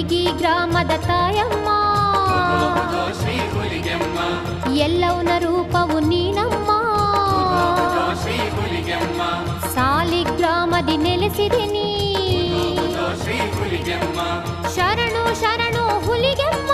ಹುಲಿಗಿ ಗ್ರಾಮದ ತಾಯಮ್ಮ, ಎಲ್ಲವನ ರೂಪವು ನೀನಮ್ಮ. ಸಾಲಿಗ್ರಾಮದಿ ನೆಲೆಸಿದೆ ನೀ, ಶರಣು ಶರಣು ಹುಲಿಗೆಮ್ಮ.